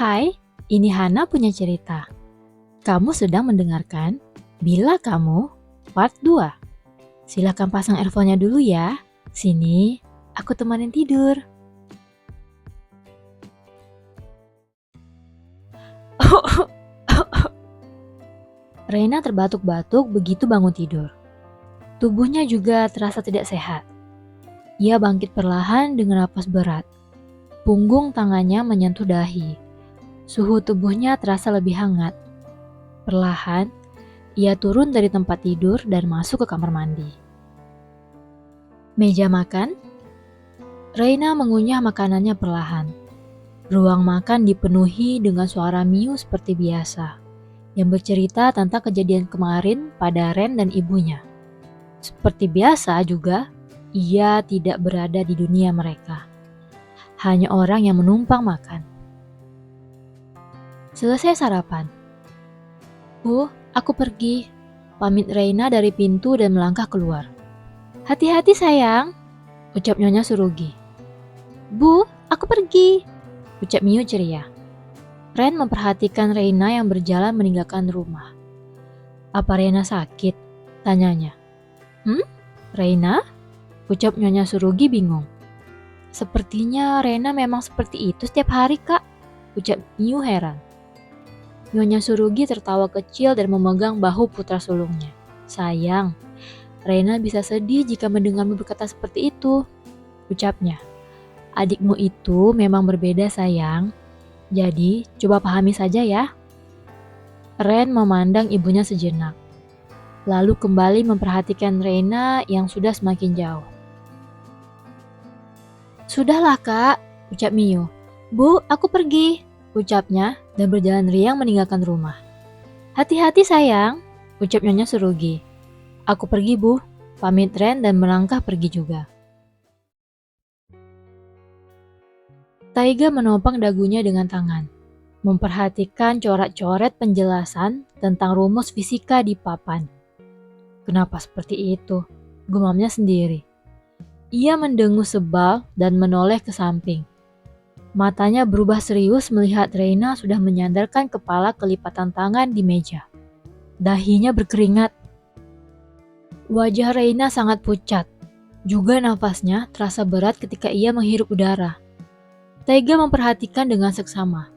Hai, ini Hana punya cerita. Kamu sedang mendengarkan Bila Kamu Part 2. Silakan pasang earphone-nya dulu ya. Sini, aku temanin tidur. Reina terbatuk-batuk begitu bangun tidur. Tubuhnya juga terasa tidak sehat. Ia bangkit perlahan dengan napas berat. Punggung tangannya menyentuh dahi. Suhu tubuhnya terasa lebih hangat. Perlahan, ia turun dari tempat tidur dan masuk ke kamar mandi. Meja makan. Reina mengunyah makanannya perlahan. Ruang makan dipenuhi dengan suara Miu seperti biasa, yang bercerita tentang kejadian kemarin pada Ren dan ibunya. Seperti biasa juga, ia tidak berada di dunia mereka. Hanya orang yang menumpang makan. Selesai sarapan. Bu, aku pergi. Pamit Reina dari pintu dan melangkah keluar. Hati-hati sayang, ucap Nyonya Surugi. Bu, aku pergi, ucap Miu ceria. Ren memperhatikan Reina yang berjalan meninggalkan rumah. Apa Reina sakit? Tanyanya. Reina? Ucap Nyonya Surugi bingung. Sepertinya Reina memang seperti itu setiap hari, Kak, ucap Miu heran. Nyonya Surugi tertawa kecil dan memegang bahu putra sulungnya. Sayang, Reina bisa sedih jika mendengarmu berkata seperti itu, ucapnya. Adikmu itu memang berbeda sayang, jadi coba pahami saja ya. Ren memandang ibunya sejenak, lalu kembali memperhatikan Reina yang sudah semakin jauh. Sudahlah kak, ucap Miu. Bu, aku pergi, ucapnya dan berjalan riang meninggalkan rumah. Hati-hati sayang, ucap Nyonya Surugi. Aku pergi bu, pamit Ren dan melangkah pergi juga. Taiga menopang dagunya dengan tangan, memperhatikan coret-coret penjelasan tentang rumus fisika di papan. Kenapa seperti itu? Gumamnya sendiri. Ia mendengus sebal dan menoleh ke samping. Matanya berubah serius melihat Reina sudah menyandarkan kepala ke lipatan tangan di meja. Dahinya berkeringat. Wajah Reina sangat pucat. Juga nafasnya terasa berat ketika ia menghirup udara. Taiga memperhatikan dengan seksama.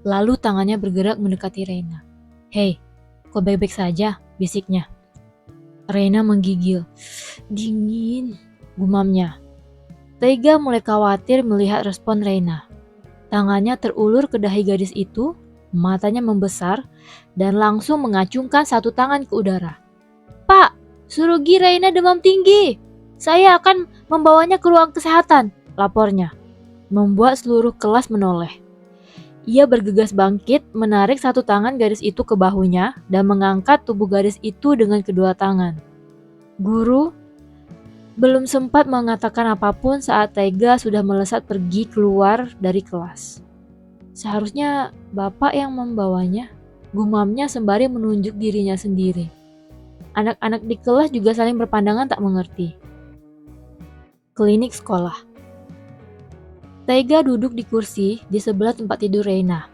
Lalu tangannya bergerak mendekati Reina. Hei, kau baik-baik saja, bisiknya. Reina menggigil. Dingin, gumamnya. Taiga mulai khawatir melihat respon Reina. Tangannya terulur ke dahi gadis itu, matanya membesar, dan langsung mengacungkan satu tangan ke udara. Pak, Surugi Reina demam tinggi. Saya akan membawanya ke ruang kesehatan, lapornya. Membuat seluruh kelas menoleh. Ia bergegas bangkit, menarik satu tangan gadis itu ke bahunya, dan mengangkat tubuh gadis itu dengan kedua tangan. Guru belum sempat mengatakan apapun saat Taiga sudah melesat pergi keluar dari kelas. Seharusnya bapak yang membawanya, gumamnya sembari menunjuk dirinya sendiri. Anak-anak di kelas juga saling berpandangan tak mengerti. Klinik sekolah. Taiga duduk di kursi di sebelah tempat tidur Reina.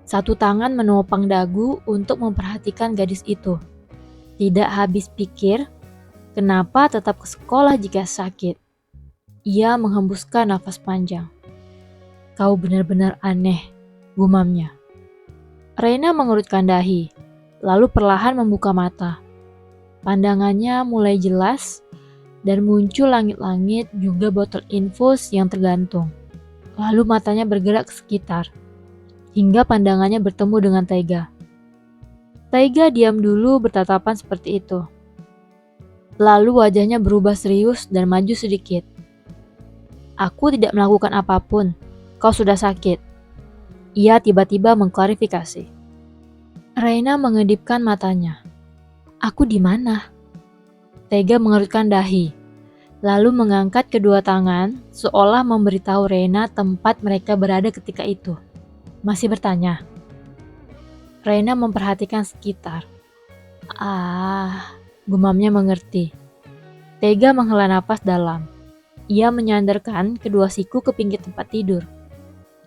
Satu tangan menopang dagu untuk memperhatikan gadis itu. Tidak habis pikir, kenapa tetap ke sekolah jika sakit? Ia menghembuskan nafas panjang. Kau benar-benar aneh, gumamnya. Reina mengerutkan dahi, lalu perlahan membuka mata. Pandangannya mulai jelas, dan muncul langit-langit juga botol infus yang tergantung. Lalu matanya bergerak ke sekitar, hingga pandangannya bertemu dengan Taiga. Taiga diam dulu bertatapan seperti itu. Lalu wajahnya berubah serius dan maju sedikit. Aku tidak melakukan apapun, kau sudah sakit. Ia tiba-tiba mengklarifikasi. Reina mengedipkan matanya. Aku di mana? Taiga mengerutkan dahi. Lalu mengangkat kedua tangan seolah memberitahu Reina tempat mereka berada ketika itu. Masih bertanya. Reina memperhatikan sekitar. Gumamnya mengerti. Taiga menghela napas dalam. Ia menyandarkan kedua siku ke pinggir tempat tidur.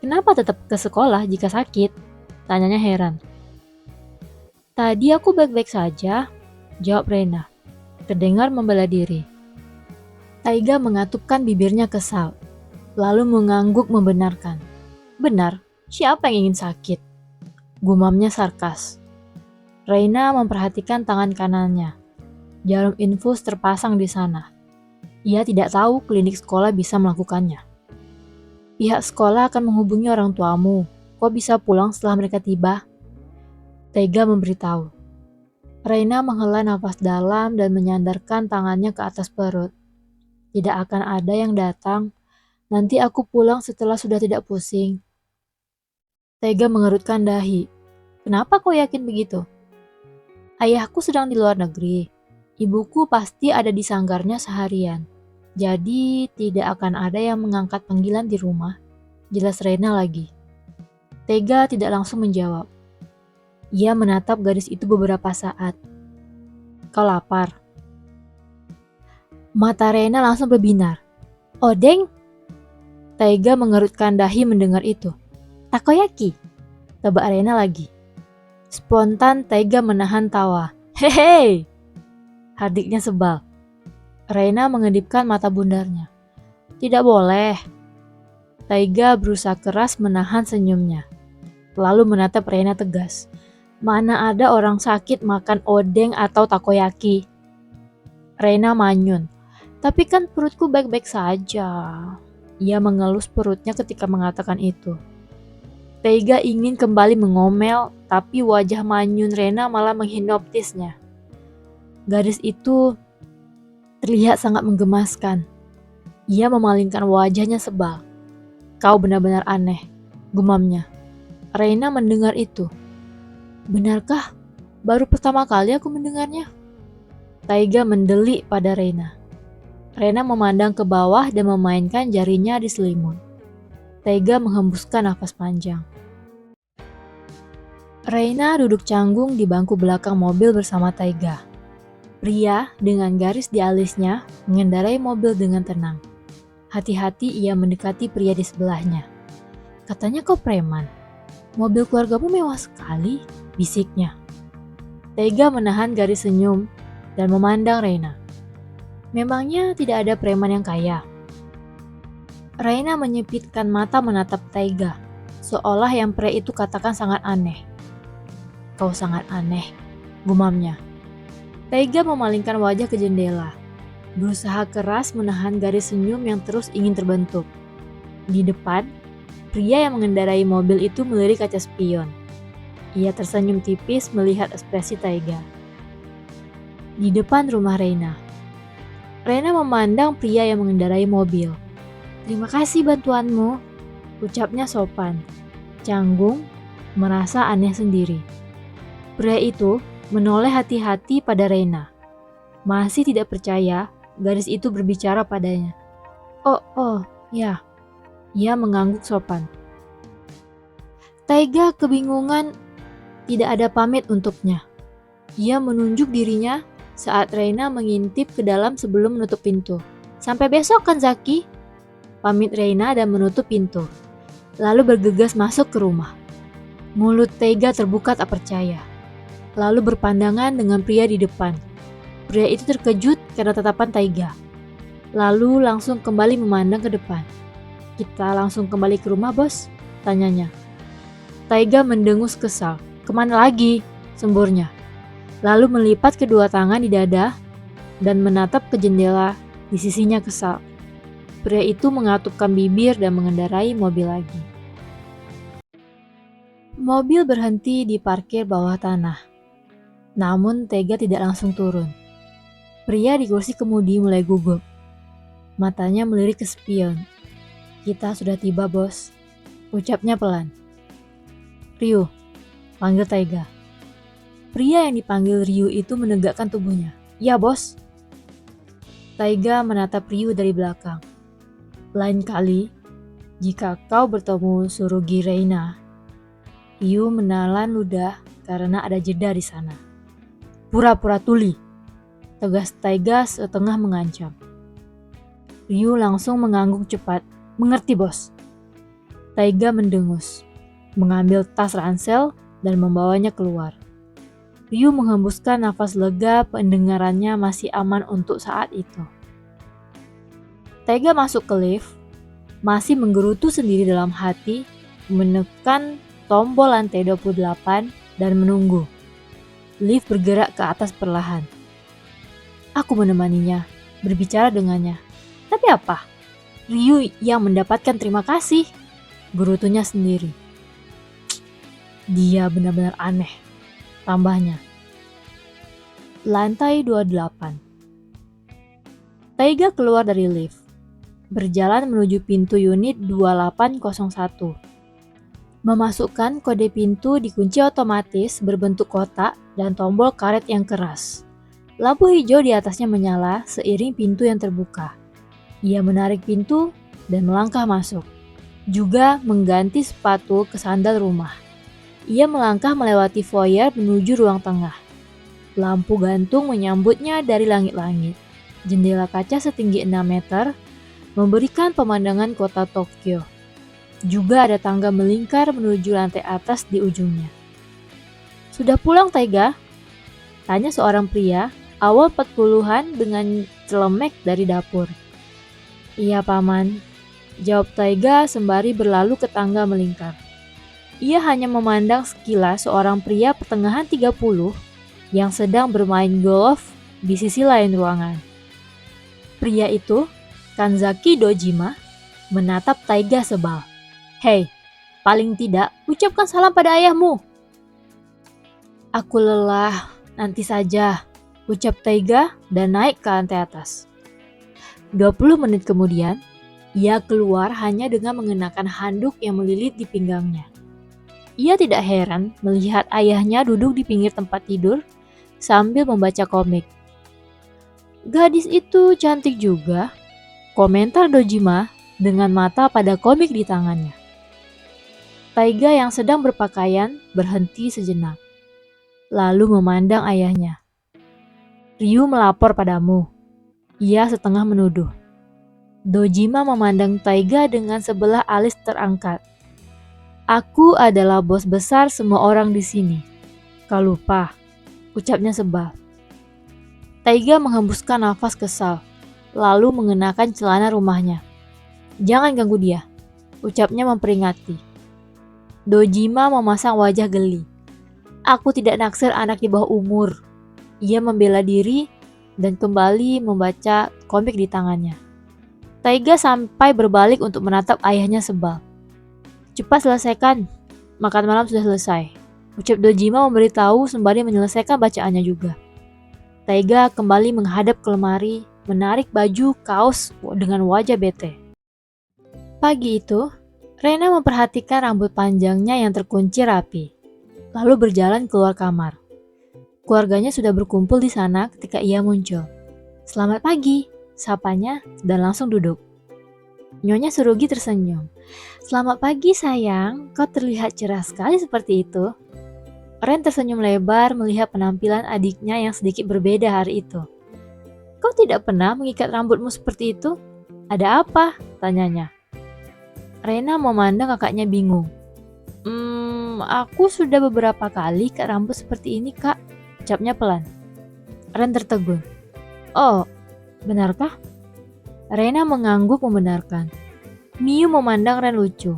Kenapa tetap ke sekolah jika sakit? Tanyanya heran. Tadi aku baik-baik saja, jawab Rena. Terdengar membela diri. Taiga mengatupkan bibirnya kesal, lalu mengangguk membenarkan. Benar, siapa yang ingin sakit? Gumamnya sarkas. Reina memperhatikan tangan kanannya. Jarum infus terpasang di sana. Ia tidak tahu klinik sekolah bisa melakukannya. Pihak sekolah akan menghubungi orang tuamu. Kok bisa pulang setelah mereka tiba? Taiga memberitahu. Reina menghela nafas dalam dan menyandarkan tangannya ke atas perut. Tidak akan ada yang datang. Nanti aku pulang setelah sudah tidak pusing. Taiga mengerutkan dahi. Kenapa kau yakin begitu? Ayahku sedang di luar negeri. Ibuku pasti ada di sanggarnya seharian. Jadi tidak akan ada yang mengangkat panggilan di rumah. Jelas Reina lagi. Taiga tidak langsung menjawab. Ia menatap gadis itu beberapa saat. Kau lapar? Mata Reina langsung berbinar. Odeng? Taiga mengerutkan dahi mendengar itu. Takoyaki? Tebak Reina lagi. Spontan Taiga menahan tawa. Hehe! Hardiknya sebal. Reina mengedipkan mata bundarnya. Tidak boleh. Taiga berusaha keras menahan senyumnya. Lalu menatap Reina tegas. Mana ada orang sakit makan odeng atau takoyaki? Reina manyun. Tapi kan perutku baik-baik saja. Ia mengelus perutnya ketika mengatakan itu. Taiga ingin kembali mengomel, tapi wajah manyun Reina malah menghipnotisnya. Gadis itu terlihat sangat menggemaskan. Ia memalingkan wajahnya sebal. Kau benar-benar aneh, gumamnya. Reina mendengar itu. Benarkah? Baru pertama kali aku mendengarnya. Taiga mendelik pada Reina. Reina memandang ke bawah dan memainkan jarinya di selimut. Taiga menghembuskan nafas panjang. Reina duduk canggung di bangku belakang mobil bersama Taiga. Pria dengan garis di alisnya mengendarai mobil dengan tenang. Hati-hati ia mendekati pria di sebelahnya. Katanya kau preman. Mobil keluargamu mewah sekali, bisiknya. Taiga menahan garis senyum dan memandang Reina. Memangnya tidak ada preman yang kaya? Reina menyipitkan mata menatap Taiga, seolah yang pria itu katakan sangat aneh. Kau sangat aneh, gumamnya. Taiga memalingkan wajah ke jendela, berusaha keras menahan garis senyum yang terus ingin terbentuk. Di depan, pria yang mengendarai mobil itu melirik kaca spion. Ia tersenyum tipis melihat ekspresi Taiga. Di depan rumah Reina. Reina memandang pria yang mengendarai mobil. Terima kasih bantuanmu, ucapnya sopan. Canggung, merasa aneh sendiri. Pria itu menoleh hati-hati pada Reina. Masih tidak percaya, gadis itu berbicara padanya. Oh, ya. Ia mengangguk sopan. Taiga kebingungan, tidak ada pamit untuknya. Ia menunjuk dirinya saat Reina mengintip ke dalam sebelum menutup pintu. Sampai besok kan Zaki? Pamit Reina dan menutup pintu. Lalu bergegas masuk ke rumah. Mulut Taiga terbuka tak percaya. Lalu berpandangan dengan pria di depan. Pria itu terkejut karena tatapan Taiga. Lalu langsung kembali memandang ke depan. Kita langsung kembali ke rumah, bos? Tanyanya. Taiga mendengus kesal. Kemana lagi? Semburnya. Lalu melipat kedua tangan di dada dan menatap ke jendela di sisinya kesal. Pria itu mengatupkan bibir dan mengendarai mobil lagi. Mobil berhenti di parkir bawah tanah. Namun Taiga tidak langsung turun. Pria di kursi kemudi mulai gugup. Matanya melirik ke spion. Kita sudah tiba, bos. Ucapnya pelan. Ryu, panggil Taiga. Pria yang dipanggil Ryu itu menegakkan tubuhnya. Ya, bos. Taiga menatap Ryu dari belakang. Lain kali, jika kau bertemu Surugi Reina, Ryu menelan ludah karena ada jeda di sana. Pura-pura tuli, tegas Taiga setengah mengancam. Ryu langsung mengangguk cepat. Mengerti, bos. Taiga mendengus, mengambil tas ransel dan membawanya keluar. Ryu menghembuskan nafas lega, pendengarannya masih aman untuk saat itu. Taiga masuk ke lift, masih menggerutu sendiri dalam hati, menekan tombol lantai 28 dan menunggu. Lift bergerak ke atas perlahan. Aku menemaninya, berbicara dengannya. Tapi apa? Ryu yang mendapatkan terima kasih, gerutunya sendiri. Dia benar-benar aneh, tambahnya. Lantai 28. Taiga keluar dari lift, berjalan menuju pintu unit 2801. Memasukkan kode pintu di kunci otomatis berbentuk kotak dan tombol karet yang keras. Lampu hijau di atasnya menyala seiring pintu yang terbuka. Ia menarik pintu dan melangkah masuk. Juga mengganti sepatu ke sandal rumah. Ia melangkah melewati foyer menuju ruang tengah. Lampu gantung menyambutnya dari langit-langit. Jendela kaca setinggi 6 meter memberikan pemandangan kota Tokyo. Juga ada tangga melingkar menuju lantai atas di ujungnya. Sudah pulang, Taiga? Tanya seorang pria awal 40-an dengan celemek dari dapur. Iya, Paman. Jawab Taiga sembari berlalu ke tangga melingkar. Ia hanya memandang sekilas seorang pria pertengahan 30 yang sedang bermain golf di sisi lain ruangan. Pria itu, Kanzaki Dojima, menatap Taiga sebal. Hei, paling tidak ucapkan salam pada ayahmu. Aku lelah, nanti saja, ucap Taiga dan naik ke lantai atas. 20 menit kemudian, ia keluar hanya dengan mengenakan handuk yang melilit di pinggangnya. Ia tidak heran melihat ayahnya duduk di pinggir tempat tidur sambil membaca komik. Gadis itu cantik juga, komentar Dojima dengan mata pada komik di tangannya. Taiga yang sedang berpakaian berhenti sejenak, lalu memandang ayahnya. Ryu melapor padamu. Ia setengah menuduh. Dojima memandang Taiga dengan sebelah alis terangkat. Aku adalah bos besar semua orang di sini. Kau lupa, ucapnya sebal. Taiga menghembuskan nafas kesal, lalu mengenakan celana rumahnya. Jangan ganggu dia, ucapnya memperingati. Dojima memasang wajah geli. Aku tidak naksir anak di bawah umur. Ia membela diri dan kembali membaca komik di tangannya. Taiga sampai berbalik untuk menatap ayahnya sebal. Cepat selesaikan, makan malam sudah selesai, ucap Dojima memberitahu sembari menyelesaikan bacaannya juga. Taiga kembali menghadap ke lemari, menarik baju kaos dengan wajah bete. Pagi itu, Rena memperhatikan rambut panjangnya yang terkunci rapi, lalu berjalan keluar kamar. Keluarganya sudah berkumpul di sana ketika ia muncul. Selamat pagi, sapanya dan langsung duduk. Nyonya Surugi tersenyum. Selamat pagi sayang, kau terlihat cerah sekali seperti itu. Ren tersenyum lebar melihat penampilan adiknya yang sedikit berbeda hari itu. Kau tidak pernah mengikat rambutmu seperti itu? Ada apa? Tanyanya. Rena memandang kakaknya bingung. Aku sudah beberapa kali ikat rambut seperti ini, Kak. Ucapnya pelan. Ren tertegun. Oh, benarkah? Rena mengangguk membenarkan. Miu memandang Ren lucu.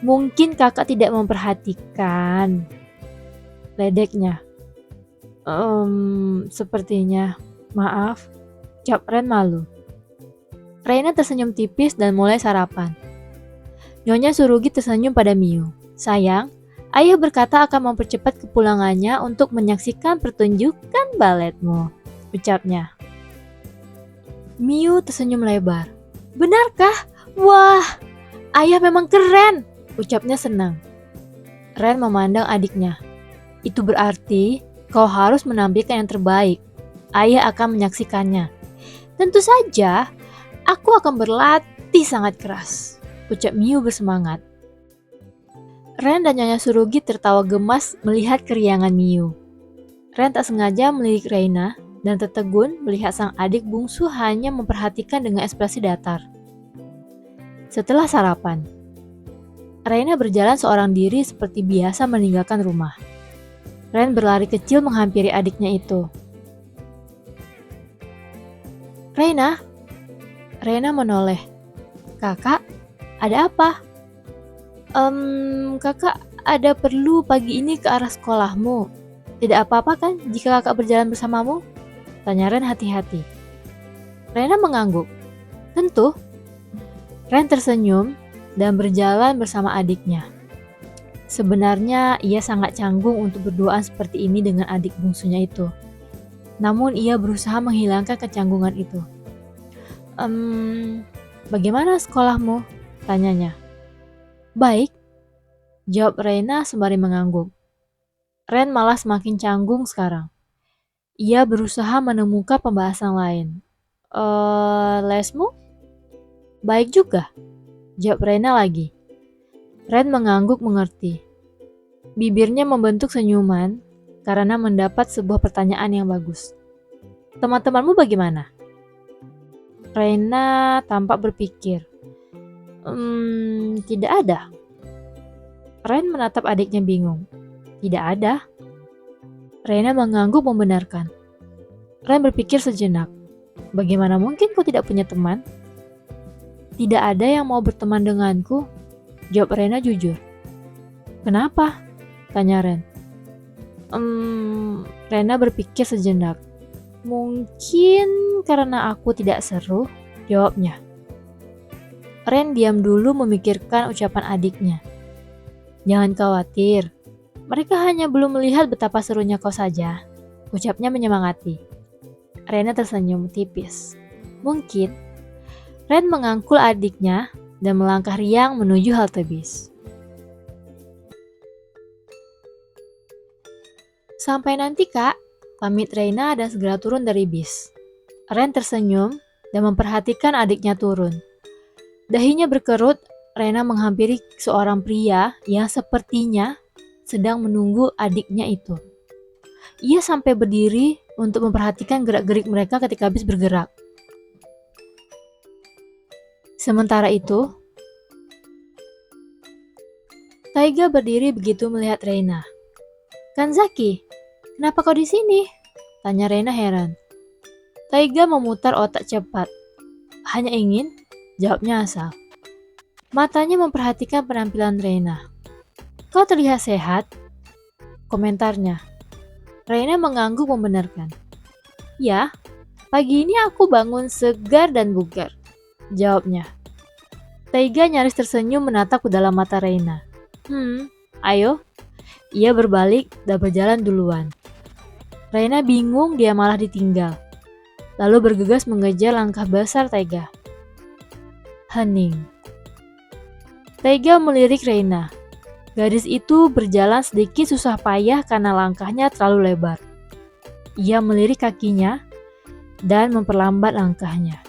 Mungkin kakak tidak memperhatikan. Ledeknya. Sepertinya. Maaf. Ucap Ren malu. Rena tersenyum tipis dan mulai sarapan. Nyonya Surugi tersenyum pada Miu. Sayang, ayah berkata akan mempercepat kepulangannya untuk menyaksikan pertunjukan baletmu, ucapnya. Miu tersenyum lebar. Benarkah? Wah, ayah memang keren, ucapnya senang. Ren memandang adiknya. Itu berarti kau harus menampilkan yang terbaik. Ayah akan menyaksikannya. Tentu saja, aku akan berlatih sangat keras, ucap Miu bersemangat. Ren dan Nyonya Surugi tertawa gemas melihat keriangan Miu. Ren tak sengaja melirik Reina dan tertegun melihat sang adik bungsu hanya memperhatikan dengan ekspresi datar. Setelah sarapan, Reina berjalan seorang diri seperti biasa meninggalkan rumah. Ren berlari kecil menghampiri adiknya itu. Reina? Reina menoleh. Kakak, ada apa? Kakak ada perlu pagi ini ke arah sekolahmu. Tidak apa-apa kan jika kakak berjalan bersamamu? Tanya Ren hati-hati. Reina mengangguk. Tentu. Ren tersenyum dan berjalan bersama adiknya. Sebenarnya ia sangat canggung untuk berduaan seperti ini dengan adik bungsunya itu. Namun ia berusaha menghilangkan kecanggungan itu. Bagaimana sekolahmu? Tanyanya. Baik, jawab Reina sembari mengangguk. Ren malah semakin canggung sekarang. Ia berusaha menemukan pembahasan lain. Lesmu? Baik juga, jawab Reina lagi. Ren mengangguk mengerti. Bibirnya membentuk senyuman karena mendapat sebuah pertanyaan yang bagus. Teman-temanmu bagaimana? Reina tampak berpikir. Tidak ada. Ren menatap adiknya bingung. Tidak ada. Reina mengangguk membenarkan. Ren berpikir sejenak. Bagaimana mungkin kau tidak punya teman? Tidak ada yang mau berteman denganku, jawab Reina jujur. Kenapa? Tanya Ren. Reina berpikir sejenak. Mungkin karena aku tidak seru, jawabnya. Ren diam dulu memikirkan ucapan adiknya. Jangan khawatir, mereka hanya belum melihat betapa serunya kau saja, ucapnya menyemangati. Reina tersenyum tipis. Mungkin. Ren mengangkul adiknya dan melangkah riang menuju halte bis. Sampai nanti kak, pamit Reina dan segera turun dari bis. Ren tersenyum dan memperhatikan adiknya turun. Dahinya berkerut, Reina menghampiri seorang pria yang sepertinya sedang menunggu adiknya itu. Ia sampai berdiri untuk memperhatikan gerak-gerik mereka ketika bis bergerak. Sementara itu, Taiga berdiri begitu melihat Reina. Kanzaki, kenapa kau di sini? Tanya Reina heran. Taiga memutar otak cepat. Hanya ingin, jawabnya asal. Matanya memperhatikan penampilan Reina. Kau terlihat sehat, komentarnya. Reina mengangguk membenarkan. Ya, pagi ini aku bangun segar dan bugar, jawabnya. Taiga nyaris tersenyum menatap ke dalam mata Reina. Ayo. Ia berbalik dan berjalan duluan. Reina bingung dia malah ditinggal. Lalu bergegas mengejar langkah besar Taiga. Hening. Taiga melirik Reina. Gadis itu berjalan sedikit susah payah karena langkahnya terlalu lebar. Ia melirik kakinya dan memperlambat langkahnya.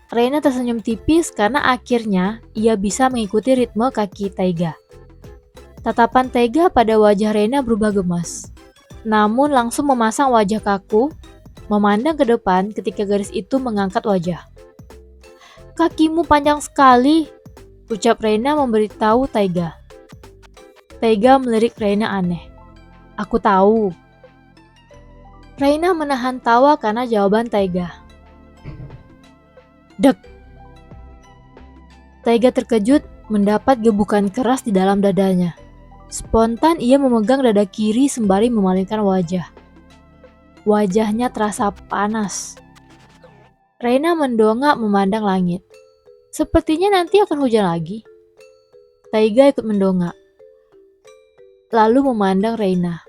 Reina tersenyum tipis karena akhirnya ia bisa mengikuti ritme kaki Taiga. Tatapan Taiga pada wajah Reina berubah gemas. Namun langsung memasang wajah kaku, memandang ke depan ketika gadis itu mengangkat wajah. Kakimu panjang sekali, ucap Reina memberitahu Taiga. Taiga melirik Reina aneh. Aku tahu. Reina menahan tawa karena jawaban Taiga. Dek. Taiga terkejut mendapat gebukan keras di dalam dadanya. Spontan ia memegang dada kiri sembari memalingkan wajah. Wajahnya terasa panas. Reina mendongak memandang langit. Sepertinya nanti akan hujan lagi. Taiga ikut mendongak. Lalu memandang Reina.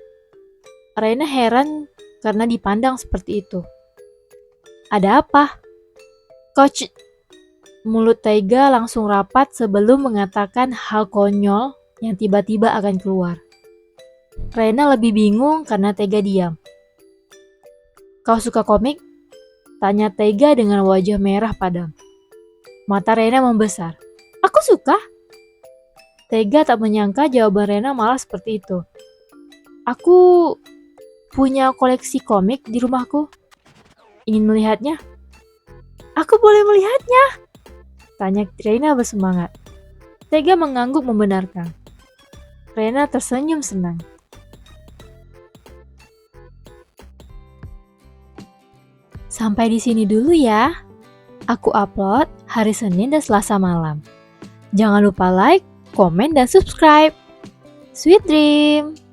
Reina heran karena dipandang seperti itu. Ada apa? Coach. Mulut Taiga langsung rapat sebelum mengatakan hal konyol yang tiba-tiba akan keluar. Reina lebih bingung karena Taiga diam. Kau suka komik? Tanya Taiga dengan wajah merah padam. Mata Reina membesar. Aku suka. Taiga tak menyangka jawaban Reina malah seperti itu. Aku punya koleksi komik di rumahku. Ingin melihatnya? Aku boleh melihatnya? Tanya Reina bersemangat. Taiga mengangguk membenarkan. Rena tersenyum senang. Sampai di sini dulu ya. Aku upload hari Senin dan Selasa malam. Jangan lupa like, komen, dan subscribe. Sweet dream!